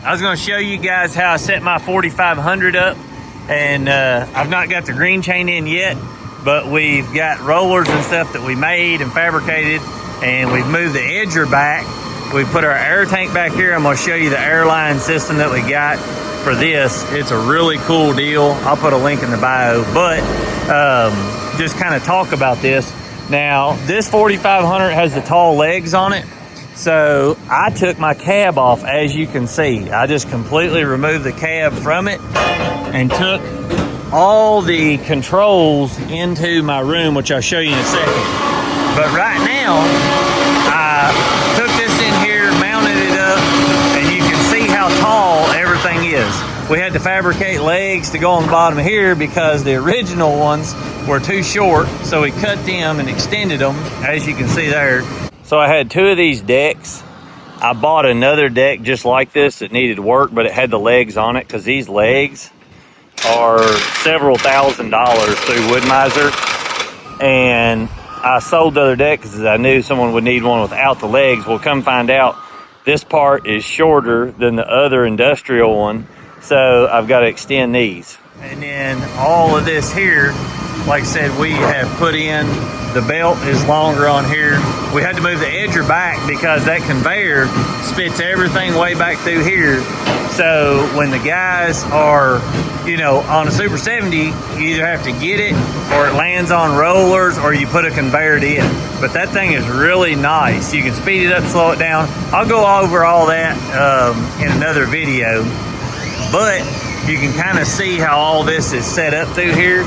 I was going to show you guys how I set my 4500 up, and I've not got the green chain in yet, but we've got rollers and stuff that we made and fabricated, and we've moved the edger back. We put our air tank back here. I'm going to show you the airline system that we got for this. It's a really cool deal. I'll put a link in the bio, but just kind of talk about this. Now, this 4500 has the tall legs on it. So I took my cab off, as you can see. I just completely removed the cab from it and took all the controls into my room, which I'll show you in a second. But right now, I took this in here, mounted it up, and you can see how tall everything is. We had to fabricate legs to go on the bottom here because the original ones were too short, so we cut them and extended them, as you can see there. So I had two of these decks. I bought another deck just like this that needed work, but it had the legs on it, because these legs are several $1,000s through Wood-Mizer. And I sold the other deck because I knew someone would need one without the legs. Well, come find out, this part is shorter than the other industrial one, so I've got to extend these. And then all of this here, like I said, we have put in, the belt is longer on here. We had to move the edger back because that conveyor spits everything way back through here. So when the guys are, you know, on a Super 70, you either have to get it or it lands on rollers or you put a conveyor in. But that thing is really nice. You can speed it up, slow it down. I'll go over all that in another video. But you can kind of see how all this is set up through here.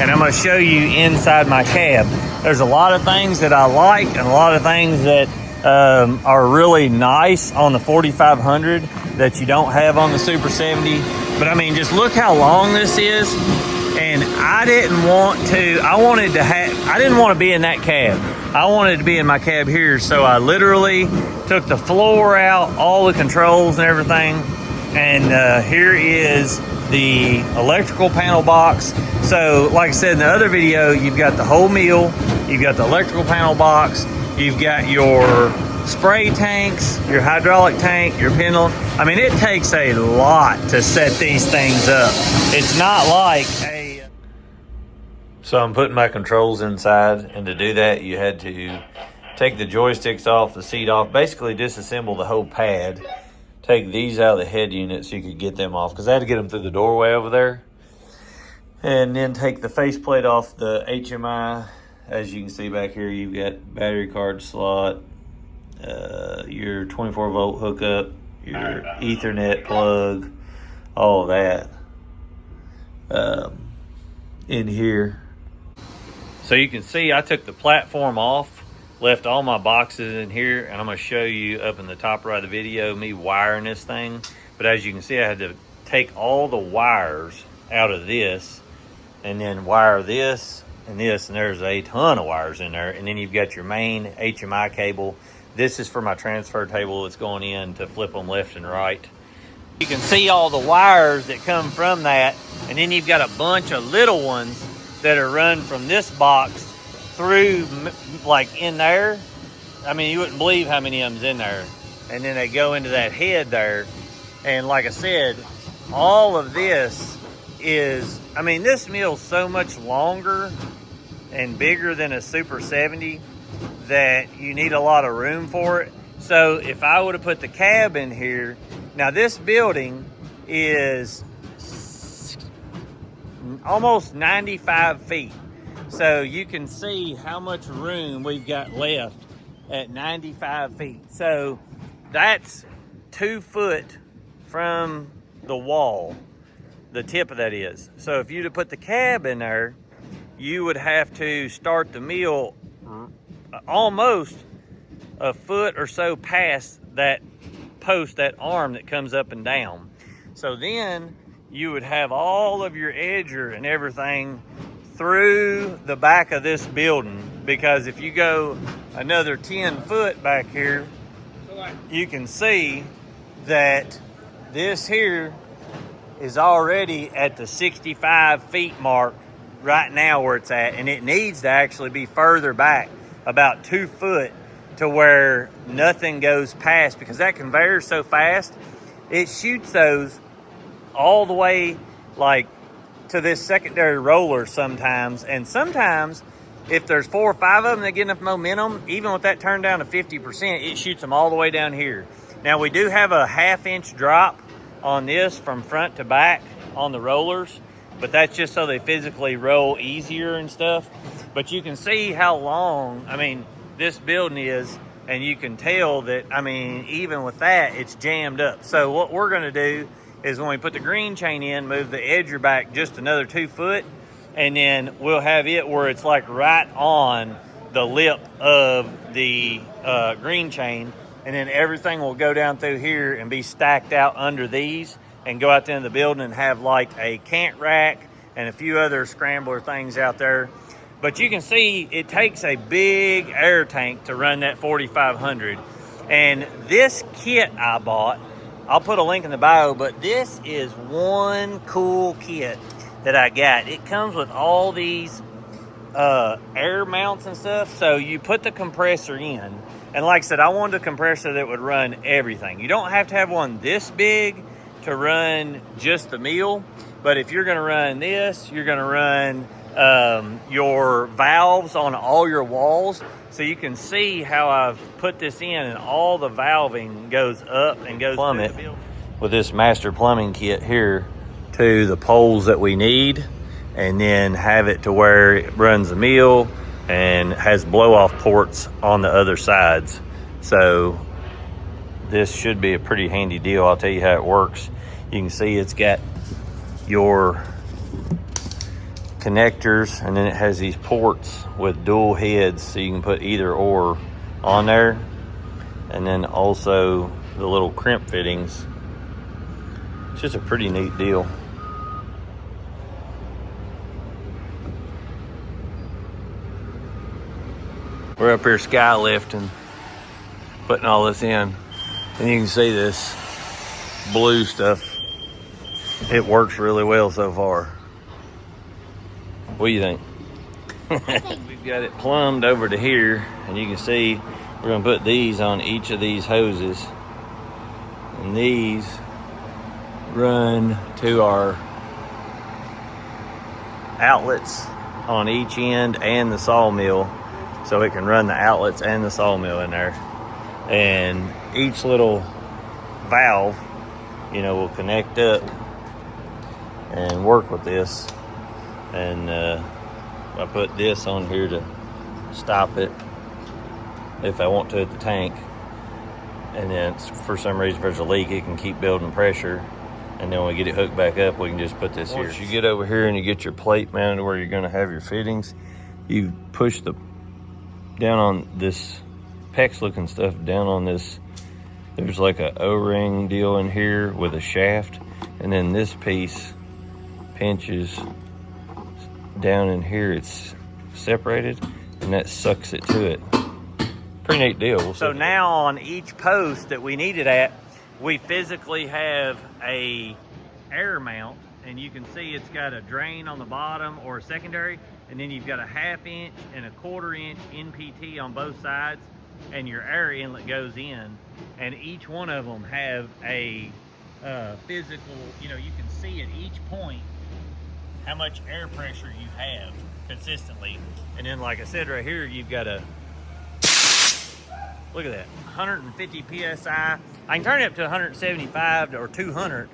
And I'm going to show you inside my cab. There's a lot of things that I like and a lot of things that are really nice on the 4500 that you don't have on the Super 70. But I mean, just look how long this is. And I didn't want to be in that cab. I wanted to be in my cab here. So I literally took the floor out, all the controls and everything. And here is the electrical panel box. So like I said in the other video, you've got the whole meal, you've got the electrical panel box, you've got your spray tanks, your hydraulic tank, your pendulum. I mean, it takes a lot to set these things up. It's not like a... So I'm putting my controls inside, and to do that, you had to take the joysticks off, the seat off, basically disassemble the whole pad. Take these out of the head unit so you could get them off, because I had to get them through the doorway over there. And then take the faceplate off the HMI. As you can see back here, you've got battery card slot, your 24 volt hookup, your Ethernet plug, all of that in here. So you can see I took the platform off, left all my boxes in here, and I'm going to show you up in the top right of the video me wiring this thing. But as you can see, I had to take all the wires out of this and then wire this and this, and there's a ton of wires in there. And then you've got your main HMI cable. This is for my transfer table that's going in to flip them left and right. You can see all the wires that come from that, and then you've got a bunch of little ones that are run from this box through, like in there. I mean, you wouldn't believe how many of them's in there. And then they go into that head there. And like I said, all of this is, I mean, this mill's so much longer and bigger than a Super 70 that you need a lot of room for it. So if I would have put the cab in here, now this building is almost 95 feet. So you can see how much room we've got left at 95 feet. So that's 2 foot from the wall, the tip of that is. So if you'd have put the cab in there, you would have to start the mill almost a foot or so past that post, that arm that comes up and down. So then you would have all of your edger and everything through the back of this building, because if you go another 10 foot back here, you can see that this here is already at the 65 feet mark right now where it's at, and it needs to actually be further back about 2 foot to where nothing goes past, because that conveyor is so fast it shoots those all the way like to this secondary roller sometimes. And sometimes if there's 4 or 5 of them that get enough momentum, even with that turned down to 50%, it shoots them all the way down here. Now we do have a 1/2 inch drop on this from front to back on the rollers, but that's just so they physically roll easier and stuff. But you can see how long, I mean, this building is, and you can tell that, I mean, even with that, it's jammed up. So what we're gonna do is when we put the green chain in, move the edger back just another 2 foot, and then we'll have it where it's like right on the lip of the green chain, and then everything will go down through here and be stacked out under these and go out there in the building and have like a cant rack and a few other scrambler things out there. But you can see it takes a big air tank to run that 4500. And this kit I bought, I'll put a link in the bio, but this is one cool kit that I got. It comes with all these air mounts and stuff. So you put the compressor in, and like I said, I wanted a compressor that would run everything. You don't have to have one this big to run just the meal, but if you're gonna run this, you're gonna run your valves on all your walls. So you can see how I've put this in, and all the valving goes up and goes plummet with this master plumbing kit here to the poles that we need, and then have it to where it runs the meal and has blow off ports on the other sides. So this should be a pretty handy deal. I'll tell you how it works. You can see it's got your connectors, and then it has these ports with dual heads, so you can put either or on there, and then also the little crimp fittings. It's just a pretty neat deal. We're up here sky lifting, putting all this in, and you can see this blue stuff. It works really well so far. What do you think? We've got it plumbed over to here, and you can see we're gonna put these on each of these hoses, and these run to our outlets on each end and the sawmill, so it can run the outlets and the sawmill in there. And each little valve, you know, will connect up and work with this. And I put this on here to stop it if I want to at the tank. And then for some reason, if there's a leak, it can keep building pressure. And then when we get it hooked back up, we can just put this here. Once you get over here and you get your plate mounted where you're gonna have your fittings, you push the down on this PEX looking stuff down on this. There's like a O-ring deal in here with a shaft, and then this piece pinches down in here. It's separated, and that sucks it to it. Pretty neat deal. So now on each post that we need it at, we physically have a air mount, and you can see it's got a drain on the bottom or a secondary, and then you've got a 1/2 inch and a 1/4 inch NPT on both sides, and your air inlet goes in, and each one of them have a physical, you know, you can see at each point how much air pressure you have consistently. And then like I said right here, you've got a, look at that, 150 PSI. I can turn it up to 175 or 200,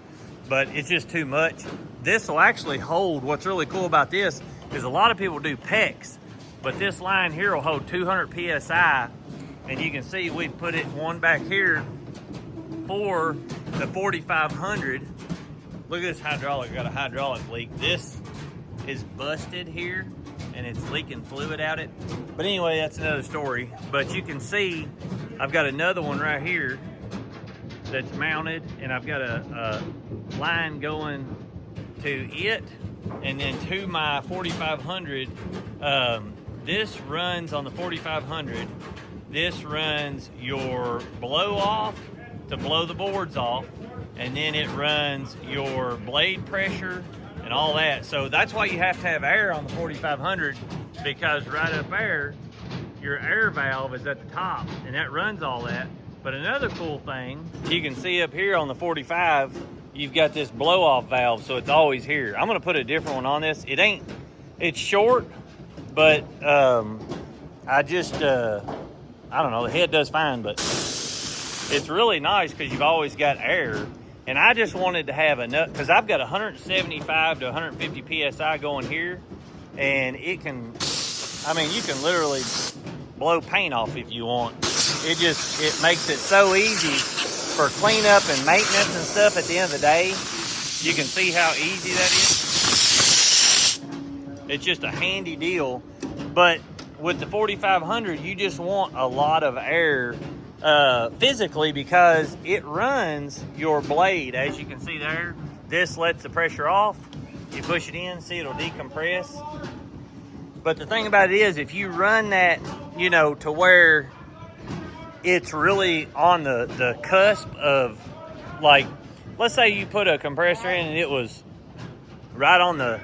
but it's just too much. This will actually hold, what's really cool about this is a lot of people do PEX, but this line here will hold 200 PSI. And you can see we've put it one back here for the 4500. Look at this hydraulic, got a hydraulic leak. This is busted here and it's leaking fluid out it. But anyway, that's another story. But you can see I've got another one right here that's mounted, and I've got a line going to it and then to my 4500. This runs on the 4500. This runs your blow off to blow the boards off, and then it runs your blade pressure and all that. So that's why you have to have air on the 4500, because right up there, your air valve is at the top, and that runs all that. But another cool thing, you can see up here on the 45, you've got this blow-off valve, so it's always here. I'm gonna put a different one on this. It's short, but I don't know, the head does fine, but it's really nice because you've always got air. And I just wanted to have enough, because I've got 175 to 150 PSI going here, and it can, I mean, you can literally blow paint off if you want. It makes it so easy for cleanup and maintenance and stuff at the end of the day. You can see how easy that is. It's just a handy deal. But with the 4500, you just want a lot of air physically, because it runs your blade. As you can see there, this lets the pressure off. You push it in, see, it'll decompress. But the thing about it is, if you run that, you know, to where it's really on the cusp of, like, let's say you put a compressor in and it was right on the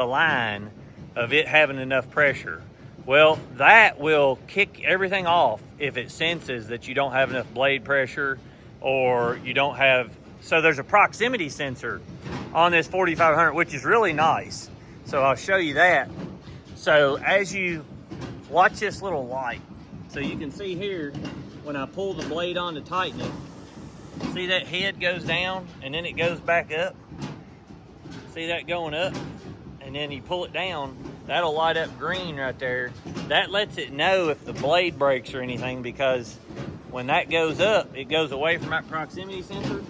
line of it having enough pressure. Well, that will kick everything off if it senses that you don't have enough blade pressure, or you don't have, so there's a proximity sensor on this 4500, which is really nice. So I'll show you that. So as you watch this little light, so you can see here, when I pull the blade on to tighten it, see that head goes down and then it goes back up? See that going up? And then you pull it down, that'll light up green right there. That lets it know if the blade breaks or anything, because when that goes up, it goes away from that proximity sensor.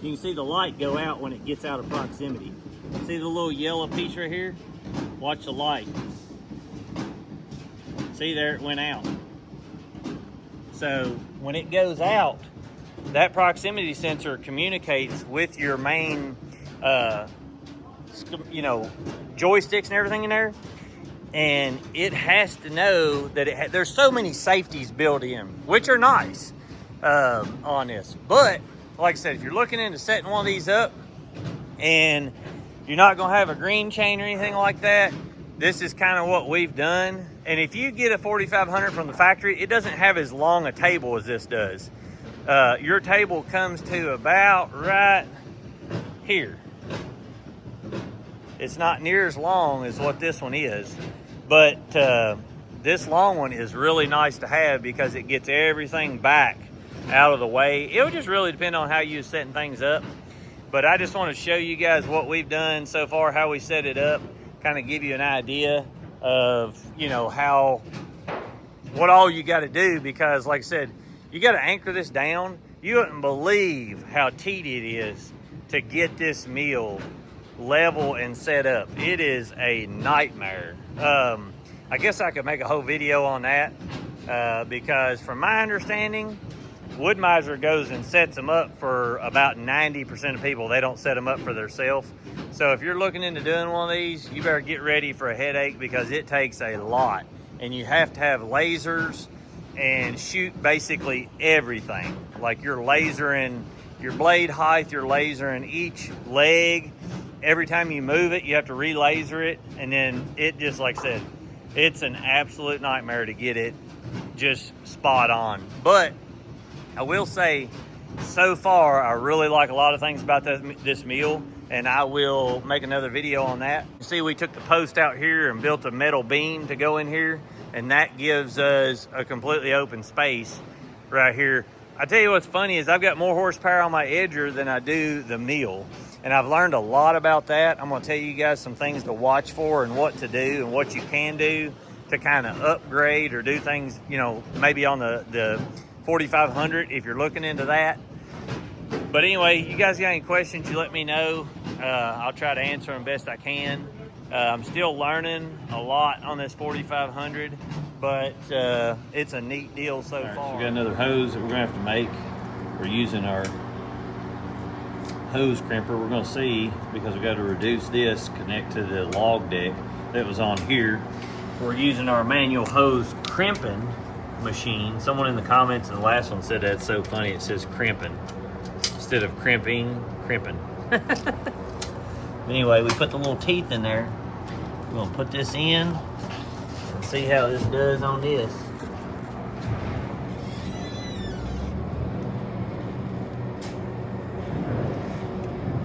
You can see the light go out when it gets out of proximity. See the little yellow piece right here? Watch the light. See there, it went out. So when it goes out, that proximity sensor communicates with your main, you know, joysticks and everything in there. And it has to know that there's so many safeties built in, which are nice on this. But like I said, if you're looking into setting one of these up and you're not gonna have a green chain or anything like that, this is kind of what we've done. And if you get a 4500 from the factory, it doesn't have as long a table as this does. Your table comes to about right here. It's not near as long as what this one is, but this long one is really nice to have because it gets everything back out of the way. It would just really depend on how you're setting things up. But I just want to show you guys what we've done so far, how we set it up, kind of give you an idea of, you know, what all you got to do, because like I said, you got to anchor this down. You wouldn't believe how tedious it is to get this mill level and set up. It is a nightmare. I guess I could make a whole video on that because from my understanding, Wood-Mizer goes and sets them up for about 90% of people. They don't set them up for themselves. So if you're looking into doing one of these, you better get ready for a headache, because it takes a lot. And you have to have lasers and shoot basically everything. Like you're lasering your blade height, you're lasering each leg. Every time you move it, you have to re-laser it. And then it just, like I said, it's an absolute nightmare to get it just spot on. But I will say, so far, I really like a lot of things about this mill, and I will make another video on that. You see, we took the post out here and built a metal beam to go in here, and that gives us a completely open space right here. I tell you what's funny is I've got more horsepower on my edger than I do the mill, and I've learned a lot about that. I'm gonna tell you guys some things to watch for and what to do and what you can do to kind of upgrade or do things, you know, maybe on the 4500 if you're looking into that. But anyway, you guys got any questions, you let me know. I'll try to answer them best I can. I'm still learning a lot on this 4500, but it's a neat deal so far. So we got another hose that we're gonna have to make. We're using our hose crimper. We're gonna see, because we got to reduce this, connect to the log deck that was on here. We're using our manual hose crimping machine. Someone in the comments in the last one said that's so funny, it says crimping instead of crimping. Anyway, we put the little teeth in there. We're gonna put this in and see how this does on this.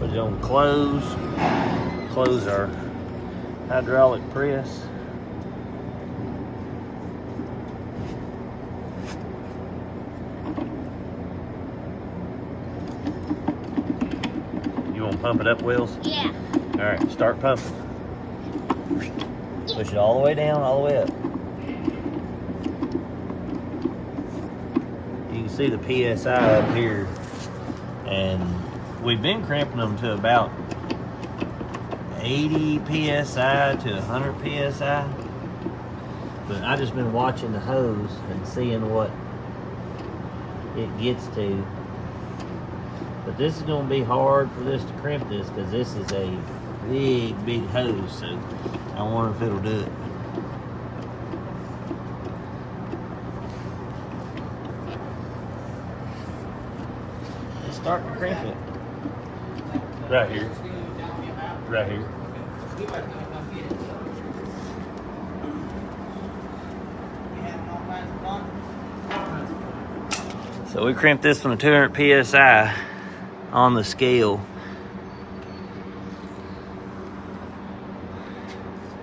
We're gonna close our hydraulic press. You want to pump it up, Wills? Yeah. All right, start pumping. Push it all the way down, all the way up. You can see the PSI up here, and we've been crimping them to about 80 PSI to 100 PSI, but I just been watching the hose and seeing what it gets to. But this is going to be hard for this to crimp this because this is a big hose, so I wonder if it'll do it. It's starting to crimp it. Right here. Right here. So we crimped this one to 200 PSI on the scale.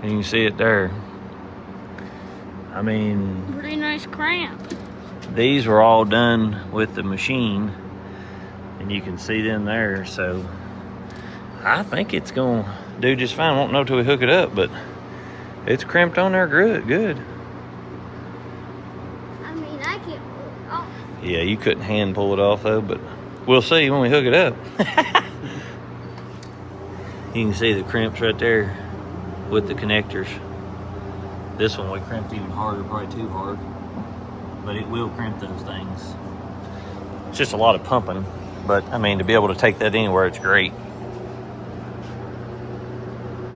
And you can see it there. I mean, Pretty nice cramp. these were all done with the machine, and you can see them there. So I think it's gonna do just fine. Won't know till we hook it up, but it's crimped on there good. I mean, I can pull it off. Yeah, you couldn't hand pull it off though, but we'll see when we hook it up. You can see the crimps right there with the connectors. This one we crimped even harder, probably too hard, but it will crimp those things. It's just a lot of pumping, but I mean, to be able to take that anywhere, it's great.